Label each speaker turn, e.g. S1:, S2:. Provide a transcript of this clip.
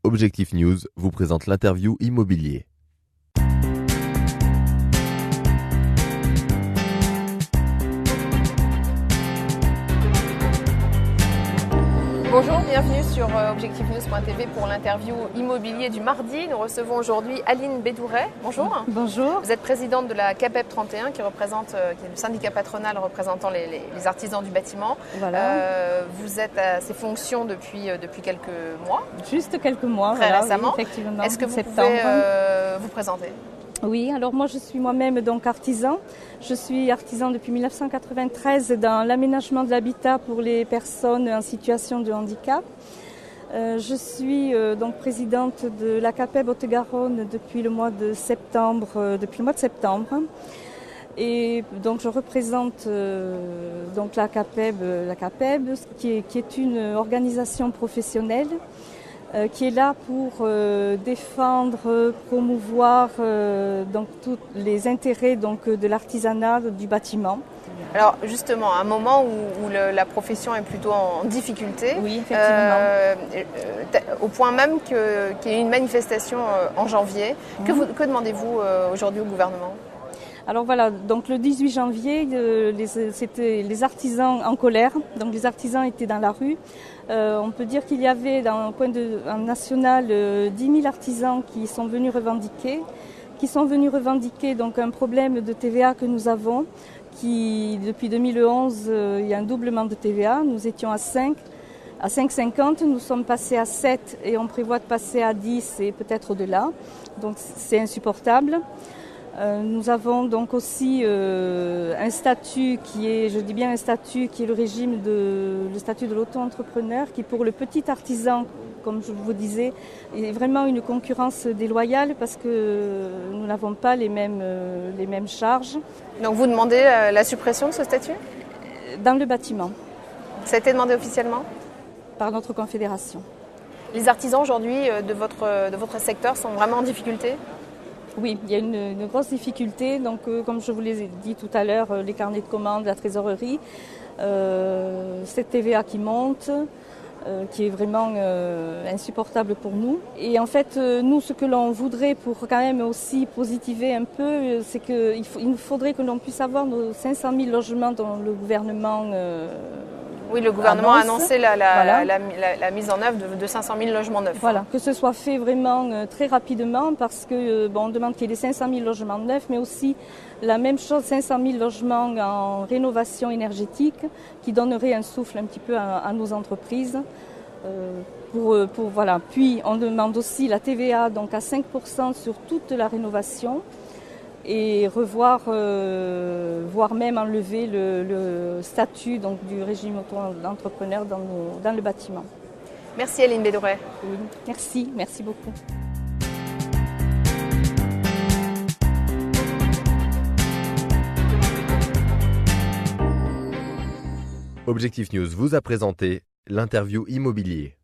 S1: Objectif News vous présente l'interview immobilier.
S2: Bonjour, bienvenue sur objectifnews.tv pour l'interview immobilier du mardi. Nous recevons aujourd'hui Aline Bédouret. Bonjour.
S3: Bonjour.
S2: Vous êtes présidente de la CAPEB 31 qui est le syndicat patronal représentant les artisans du bâtiment.
S3: Voilà.
S2: Vous êtes à ces fonctions depuis quelques mois.
S3: Juste quelques mois,
S2: très récemment.
S3: Oui, effectivement.
S2: Est-ce que vous pouvez vous présenter ?
S3: Oui, alors moi je suis moi-même donc artisan. Je suis artisan depuis 1993 dans l'aménagement de l'habitat pour les personnes en situation de handicap. Je suis donc présidente de la CAPEB Haute-Garonne depuis le mois de septembre. Et donc je représente donc la CAPEB qui est une organisation professionnelle qui est là pour défendre, promouvoir donc tous les intérêts donc de l'artisanat du bâtiment.
S2: Alors justement, à un moment où la profession est plutôt en difficulté,
S3: oui, effectivement.
S2: Au point même qu'il y ait une manifestation en janvier, que demandez-vous aujourd'hui au gouvernement ?
S3: Alors voilà, donc le 18 janvier, c'était les artisans en colère, donc les artisans étaient dans la rue. On peut dire qu'il y avait dans le coin national 10 000 artisans qui sont venus revendiquer donc un problème de TVA que nous avons, qui depuis 2011, il y a un doublement de TVA. Nous étions à 5,50, nous sommes passés à 7 et on prévoit de passer à 10 et peut-être au-delà. Donc c'est insupportable. Nous avons donc aussi un statut qui est, je dis bien un statut qui est le statut de l'auto-entrepreneur, qui pour le petit artisan, comme je vous disais, est vraiment une concurrence déloyale parce que nous n'avons pas les mêmes charges.
S2: Donc vous demandez la suppression de ce statut ?
S3: Dans le bâtiment.
S2: Ça a été demandé officiellement ?
S3: Par notre confédération.
S2: Les artisans aujourd'hui de votre secteur sont vraiment en difficulté ?
S3: Oui, il y a une grosse difficulté. Donc, comme je vous l'ai dit tout à l'heure, les carnets de commandes, la trésorerie, cette TVA qui monte, qui est vraiment insupportable pour nous. Et en fait, nous, ce que l'on voudrait pour quand même aussi positiver un peu, c'est qu'il nous faudrait que l'on puisse avoir nos 500 000 logements dont le gouvernement
S2: oui, le gouvernement
S3: annonce.
S2: A annoncé la mise en œuvre de 500 000 logements neufs.
S3: Voilà, que ce soit fait vraiment très rapidement parce que on demande qu'il y ait 500 000 logements neufs, mais aussi la même chose, 500 000 logements en rénovation énergétique qui donnerait un souffle un petit peu à nos entreprises. Voilà. Puis on demande aussi la TVA donc à 5% sur toute la rénovation. Et voire même enlever le statut donc, du régime auto-entrepreneur dans le bâtiment.
S2: Merci Aline Bédouret.
S3: Oui, merci beaucoup.
S1: Objectif News vous a présenté l'interview immobilier.